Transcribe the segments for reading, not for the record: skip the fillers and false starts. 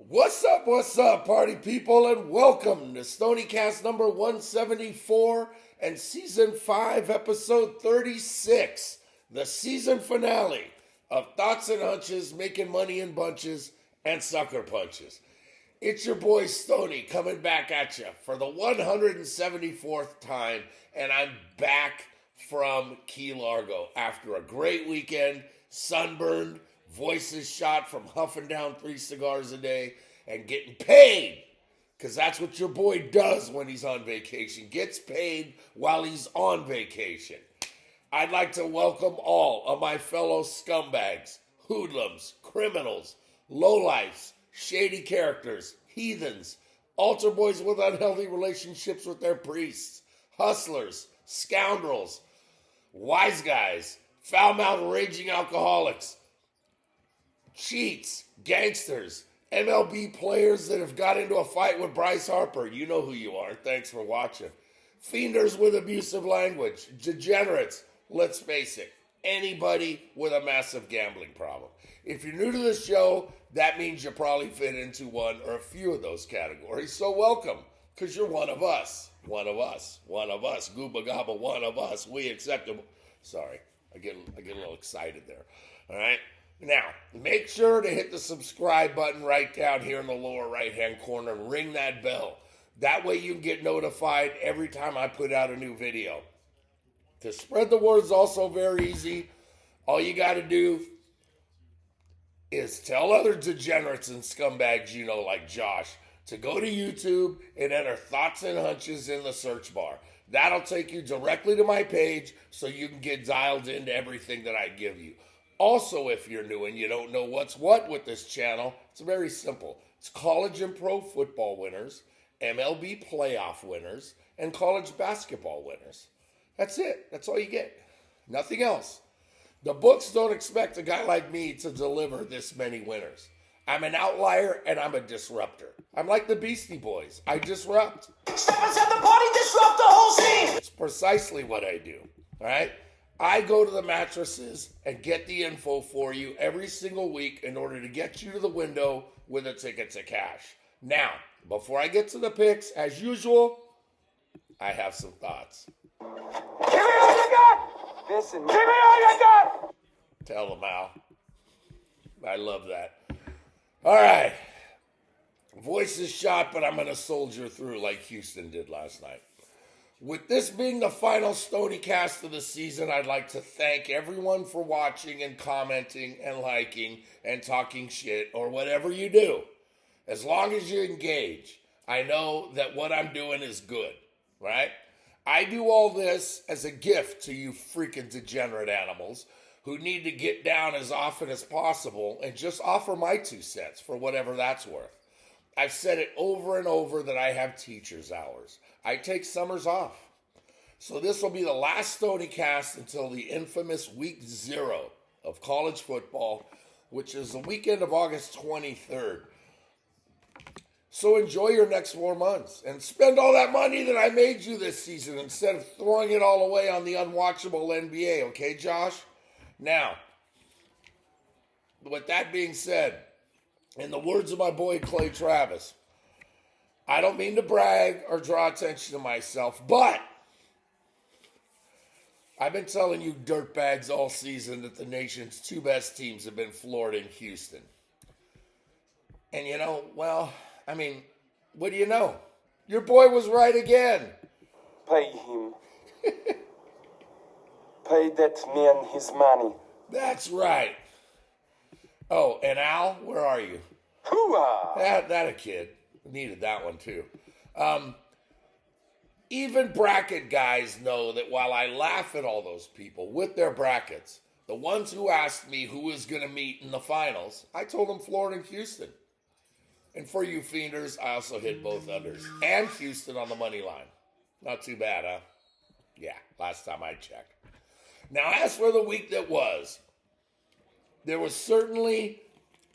What's up, party people, and welcome to Stoniecast number 174 and season 5, episode 36, the season finale of Thoughts and Hunches, Making Money in Bunches, and Sucker Punches. It's your boy Stony coming back at you for the 174th time, and I'm back from Key Largo after a great weekend, sunburned, voices shot from huffing down 3 cigars a day, and getting paid. Because that's what your boy does when he's on vacation. Gets paid while he's on vacation. I'd like to welcome all of my fellow scumbags, hoodlums, criminals, lowlifes, shady characters, heathens, altar boys with unhealthy relationships with their priests, hustlers, scoundrels, wise guys, foul-mouthed raging alcoholics, cheats, gangsters, MLB players that have got into a fight with Bryce Harper. You know who you are. Thanks for watching. Fienders with abusive language, degenerates, let's face it, anybody with a massive gambling problem. If you're new to the show, that means you probably fit into one or a few of those categories. So welcome, because you're one of us. One of us. One of us. Gooba Gabba, one of us. We accept them. Sorry, I get a little excited there. All right? Now, make sure to hit the subscribe button right down here in the lower right-hand corner and ring that bell. That way you can get notified every time I put out a new video. To spread the word is also very easy. All you got to do is tell other degenerates and scumbags you know, like Josh, to go to YouTube and enter Thoughts and Hunches in the search bar. That'll take you directly to my page so you can get dialed into everything that I give you. Also, if you're new and you don't know what's what with this channel, it's very simple. It's college and pro football winners, MLB playoff winners, and college basketball winners. That's it. That's all you get. Nothing else. The books don't expect a guy like me to deliver this many winners. I'm an outlier and I'm a disruptor. I'm like the Beastie Boys. I disrupt. Step inside the party, disrupt the whole scene. It's precisely what I do. All right? I go to the mattresses and get the info for you every single week in order to get you to the window with a ticket to cash. Now, before I get to the picks, as usual, I have some thoughts. Give me all you got. Listen, give me all you got. Tell them, Al. I love that. All right. Voice is shot, but I'm going to soldier through like Houston did last night. With this being the final Stoniecast of the season, I'd like to thank everyone for watching and commenting and liking and talking shit or whatever you do. As long as you engage, I know that what I'm doing is good, right? I do all this as a gift to you freaking degenerate animals who need to get down as often as possible and just offer my 2 cents for whatever that's worth. I've said it over and over that I have teacher's hours. I take summers off. So this will be the last Stoniecast until the infamous week 0 of college football, which is the weekend of August 23rd. So enjoy your next 4 months and spend all that money that I made you this season instead of throwing it all away on the unwatchable NBA, okay, Josh? Now, with that being said, in the words of my boy Clay Travis, I don't mean to brag or draw attention to myself, but I've been telling you dirtbags all season that the nation's 2 best teams have been Florida and Houston. And you know, well, I mean, what do you know? Your boy was right again. Pay him. Pay that man his money. That's right. Oh, and Al, where are you? Hoo-ah! That a kid. Needed that one too. Even bracket guys know that while I laugh at all those people with their brackets, the ones who asked me who was going to meet in the finals, I told them Florida and Houston. And for you fienders, I also hit both unders and Houston on the money line. Not too bad, huh? Yeah, last time I checked. Now, as for the week that was, there was certainly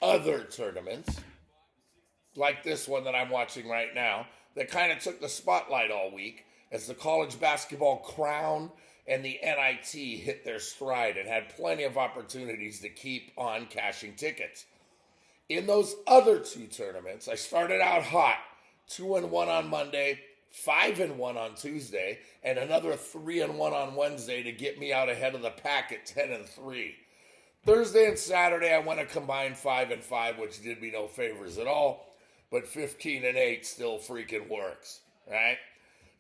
other tournaments, like this one that I'm watching right now, that kind of took the spotlight all week as the college basketball crown and the NIT hit their stride and had plenty of opportunities to keep on cashing tickets. in those other two tournaments, I started out hot, 2-1 on Monday, 5-1 on Tuesday, and another 3-1 on Wednesday to get me out ahead of the pack at 10-3. Thursday and Saturday, I went a combined 5-5, which did me no favors at all, but 15-8 still freaking works, right?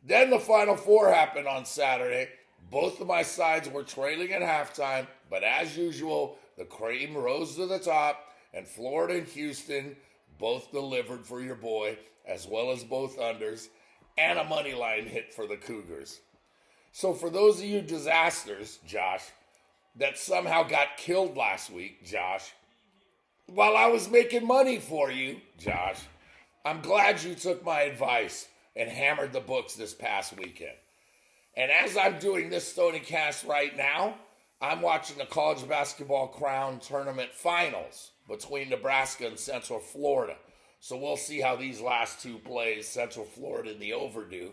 Then the Final Four happened on Saturday. Both of my sides were trailing at halftime, but as usual, the cream rose to the top, and Florida and Houston both delivered for your boy, as well as both unders, and a money line hit for the Cougars. So for those of you disasters, Josh, that somehow got killed last week, Josh, while I was making money for you, Josh, I'm glad you took my advice and hammered the books this past weekend. And as I'm doing this Stoniecast right now, I'm watching the College Basketball Crown Tournament Finals between Nebraska and Central Florida. So we'll see how these last two plays, Central Florida and the over do.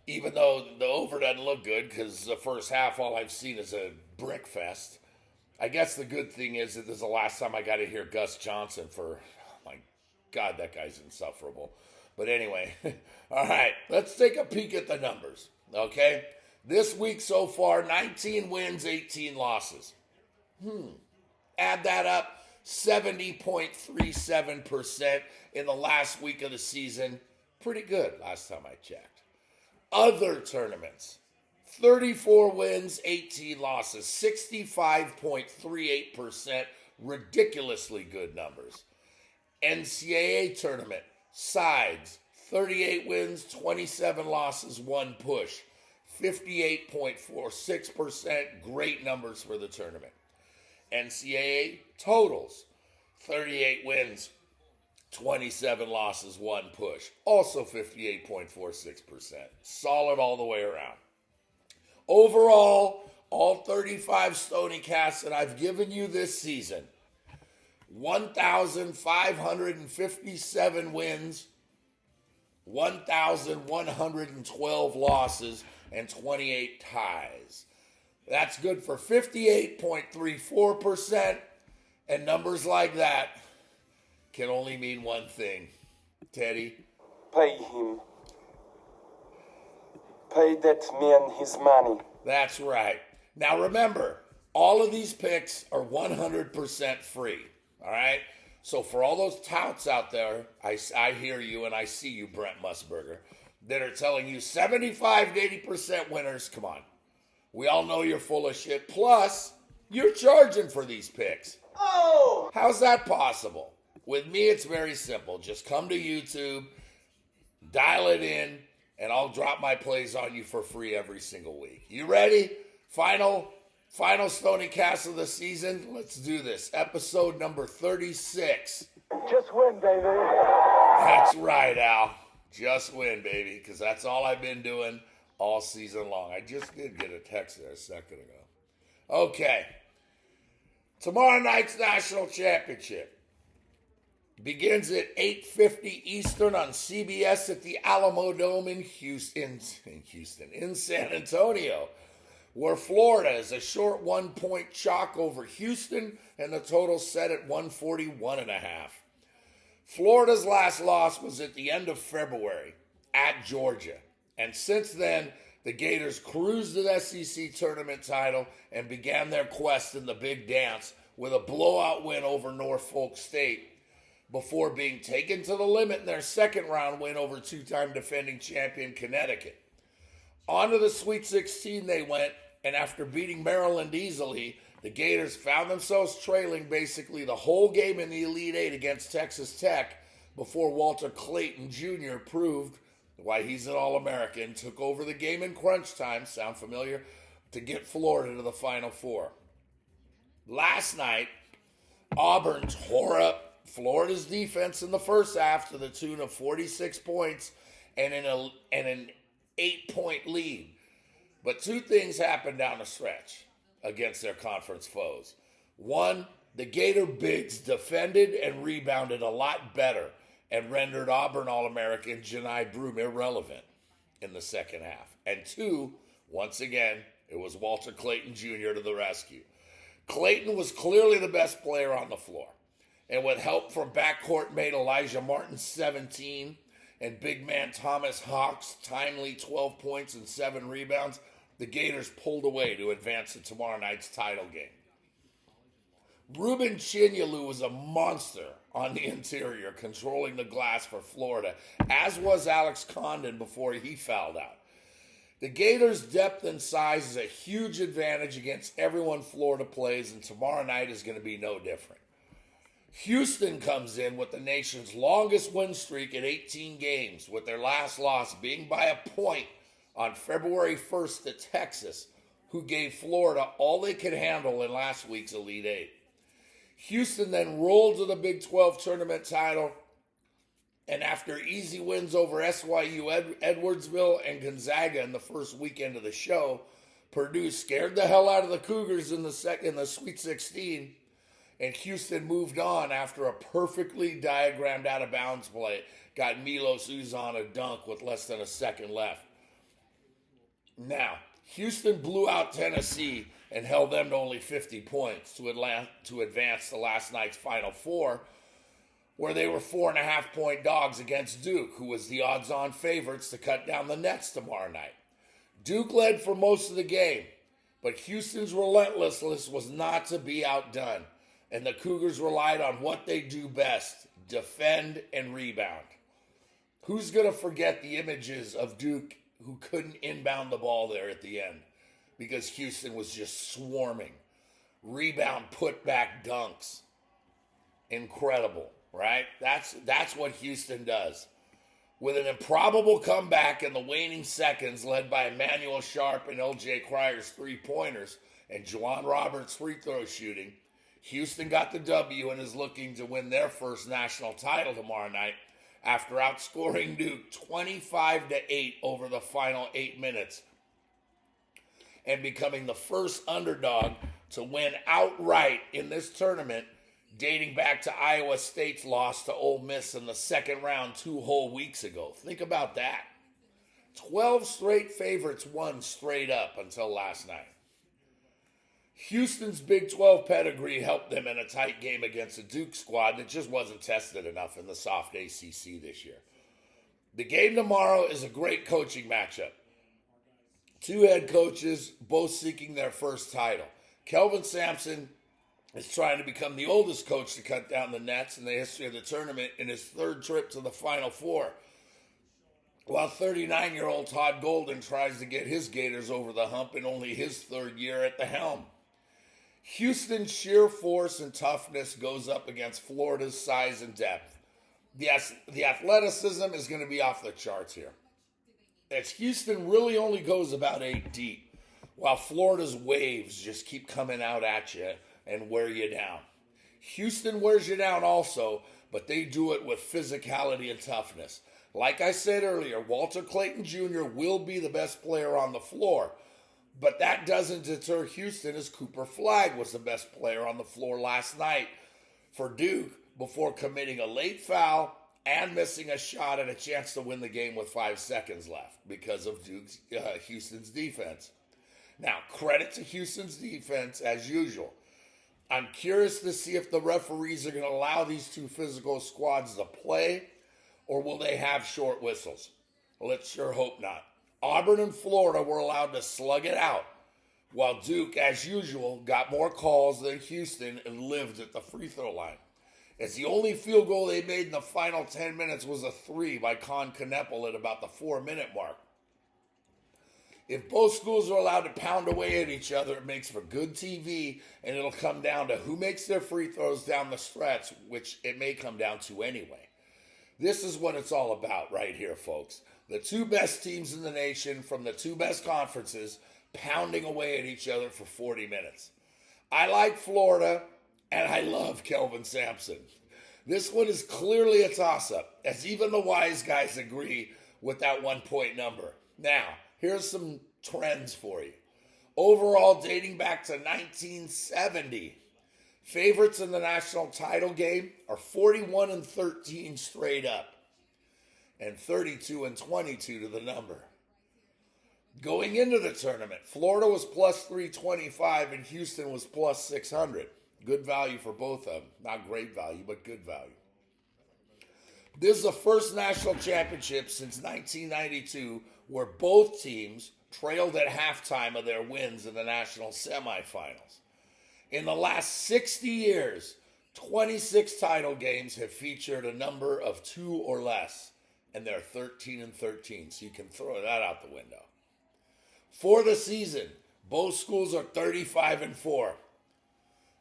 Even though the over doesn't look good because the first half, all I've seen is a brick fest. I guess the good thing is that this is the last time I got to hear Gus Johnson for, oh my God, that guy's insufferable. But anyway, all right, let's take a peek at the numbers, okay? This week so far, 19 wins, 18 losses. Add that up, 70.37% in the last week of the season. Pretty good last time I checked. Other tournaments, 34 wins, 18 losses, 65.38%, ridiculously good numbers. NCAA tournament, sides, 38 wins, 27 losses, 1 push, 58.46%, great numbers for the tournament. NCAA totals, 38 wins, 27 losses, 1 push, also 58.46%. Solid all the way around. Overall, all 35 Stoniecast that I've given you this season, 1,557 wins, 1,112 losses, and 28 ties. That's good for 58.34%, and numbers like that can only mean one thing. Teddy? Pay him. Pay that man his money. That's right. Now remember, all of these picks are 100% free, all right? So for all those touts out there, I hear you and I see you, Brent Musburger, that are telling you 75 to 80% winners. Come on. We all know you're full of shit. Plus, you're charging for these picks. Oh! How's that possible? With me, it's very simple. Just come to YouTube, dial it in, and I'll drop my plays on you for free every single week. You ready? Final Stoniecast of the season. Let's do this. Episode number 36. Just win, baby. That's right, Al. Just win, baby, because that's all I've been doing all season long. I just did get a text there a second ago. Okay. Tomorrow night's national championship begins at 8:50 Eastern on CBS at the Alamo Dome in San Antonio, where Florida is a short 1-point chalk over Houston, and the total set at 141.5. Florida's last loss was at the end of February at Georgia, and since then, the Gators cruised to the SEC tournament title and began their quest in the Big Dance with a blowout win over Norfolk State, before being taken to the limit in their second round win over two-time defending champion Connecticut. On to the Sweet 16 they went, and after beating Maryland easily, the Gators found themselves trailing basically the whole game in the Elite Eight against Texas Tech before Walter Clayton Jr. proved why he's an All-American, took over the game in crunch time, sound familiar, to get Florida to the Final Four. Last night, Auburn tore up Florida's defense in the first half to the tune of 46 points and an 8-point lead. But two things happened down the stretch against their conference foes. One, the Gator Bigs defended and rebounded a lot better and rendered Auburn All-American Janai Broom irrelevant in the second half. And two, once again, it was Walter Clayton Jr. to the rescue. Clayton was clearly the best player on the floor. and with help from backcourt mate Elijah Martin 17 and big man Thomas Hawks timely 12 points and 7 rebounds, the Gators pulled away to advance to tomorrow night's title game. Ruben Chinyelu was a monster on the interior, controlling the glass for Florida, as was Alex Condon before he fouled out. The Gators' depth and size is a huge advantage against everyone Florida plays, and tomorrow night is going to be no different. Houston comes in with the nation's longest win streak at 18 games, with their last loss being by a point on February 1st to Texas, who gave Florida all they could handle in last week's Elite Eight. Houston then rolled to the Big 12 tournament title, and after easy wins over SYU, Edwardsville, and Gonzaga in the first weekend of the show, Purdue scared the hell out of the Cougars in the Sweet 16, and Houston moved on after a perfectly diagrammed out-of-bounds play got Milos Uzan a dunk with less than a second left. Now, Houston blew out Tennessee and held them to only 50 points to advance to last night's Final Four, where they were 4.5-point dogs against Duke, who was the odds-on favorites to cut down the nets tomorrow night. Duke led for most of the game, but Houston's relentlessness was not to be outdone, and the Cougars relied on what they do best, defend and rebound. Who's going to forget the images of Duke who couldn't inbound the ball there at the end because Houston was just swarming? Rebound, put-back dunks. Incredible, right? That's what Houston does. With an improbable comeback in the waning seconds led by Emmanuel Sharp and L.J. Cryer's three-pointers and Juwan Roberts' free throw shooting, Houston got the W and is looking to win their first national title tomorrow night after outscoring Duke 25-8 over the final 8 minutes and becoming the first underdog to win outright in this tournament, dating back to Iowa State's loss to Ole Miss in the second round 2 whole weeks ago. Think about that. 12 straight favorites won straight up until last night. Houston's Big 12 pedigree helped them in a tight game against a Duke squad that just wasn't tested enough in the soft ACC this year. The game tomorrow is a great coaching matchup. 2 head coaches, both seeking their first title. Kelvin Sampson is trying to become the oldest coach to cut down the nets in the history of the tournament in his 3rd trip to the Final Four, while 39-year-old Todd Golden tries to get his Gators over the hump in only his 3rd year at the helm. Houston's sheer force and toughness goes up against Florida's size and depth. The athleticism is going to be off the charts here, as Houston really only goes about 8 deep, while Florida's waves just keep coming out at you and wear you down. Houston wears you down also, but they do it with physicality and toughness. Like I said earlier, Walter Clayton Jr. will be the best player on the floor, but that doesn't deter Houston, as Cooper Flagg was the best player on the floor last night for Duke before committing a late foul and missing a shot and a chance to win the game with 5 seconds left because of Houston's defense. Now, credit to Houston's defense as usual. I'm curious to see if the referees are going to allow these 2 physical squads to play, or will they have short whistles? Let's sure hope not. Auburn and Florida were allowed to slug it out, while Duke, as usual, got more calls than Houston and lived at the free throw line, as the only field goal they made in the final 10 minutes was a 3 by Con Kneppel at about the 4-minute mark. If both schools are allowed to pound away at each other, it makes for good TV, and it'll come down to who makes their free throws down the stretch, which it may come down to anyway. This is what it's all about right here, folks. The 2 best teams in the nation from the 2 best conferences pounding away at each other for 40 minutes. I like Florida, and I love Kelvin Sampson. This one is clearly a toss-up, as even the wise guys agree with that 1-point number. Now, here's some trends for you. Overall, dating back to 1970, favorites in the national title game are 41-13 straight up, and 32-22 to the number. Going into the tournament, Florida was plus 325 and Houston was plus 600. Good value for both of them. Not great value, but good value. This is the first national championship since 1992 where both teams trailed at halftime of their wins in the national semifinals. In the last 60 years, 26 title games have featured a number of 2 or less, and they're 13-13, so you can throw that out the window. For the season, both schools are 35-4.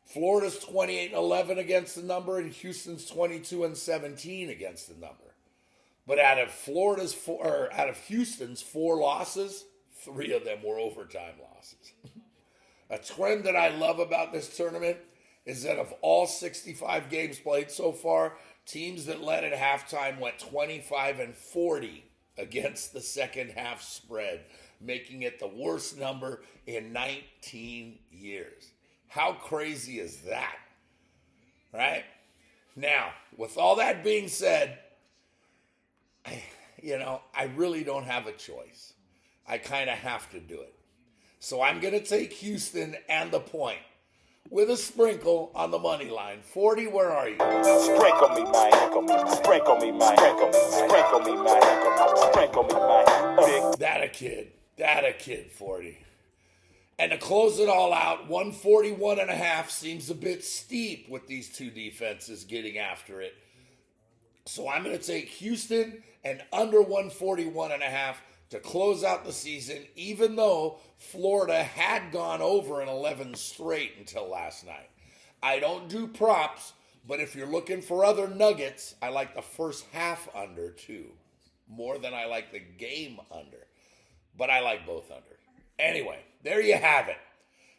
Florida's 28-11 against the number, and Houston's 22-17 against the number. But out of Houston's 4 losses, 3 of them were overtime losses. A trend that I love about this tournament is that of all 65 games played so far, teams that led at halftime went 25-40 against the second half spread, making it the worst number in 19 years. How crazy is that? Right? Now, with all that being said, I really don't have a choice. I kind of have to do it. So I'm going to take Houston and the point with a sprinkle on the money line. 40, where are you? Sprinkle me, man. Sprinkle me, man. Sprinkle me, man. Sprinkle me, man. That a kid, 40. And to close it all out, 141.5 seems a bit steep with these two defenses getting after it. So I'm going to take Houston and under 141.5 to close out the season, even though Florida had gone over in 11 straight until last night. I don't do props, but if you're looking for other nuggets, I like the first half under too, more than I like the game under. But I like both under. Anyway, there you have it.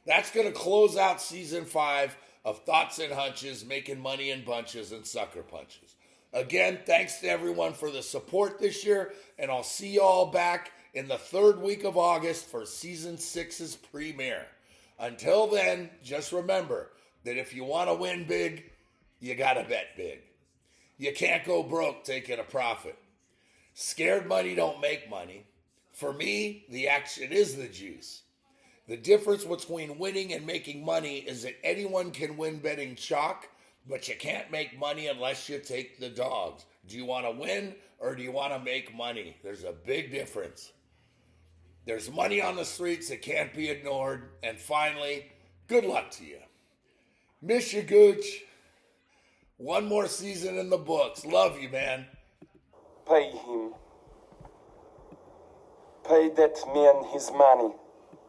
That's going to close out season 5 of Thoughts and Hunches, making money in bunches and sucker punches. Again, thanks to everyone for the support this year, and I'll see you all back in the 3rd week of August for season 6's premiere. Until then, just remember that if you want to win big, you got to bet big. You can't go broke taking a profit. Scared money don't make money. For me, the action is the juice. The difference between winning and making money is that anyone can win betting chalk, but you can't make money unless you take the dogs. Do you want to win or do you want to make money? There's a big difference. There's money on the streets that can't be ignored. And finally, good luck to you. Miss you, Gooch. One more season in the books. Love you, man. Pay him. Pay that man his money.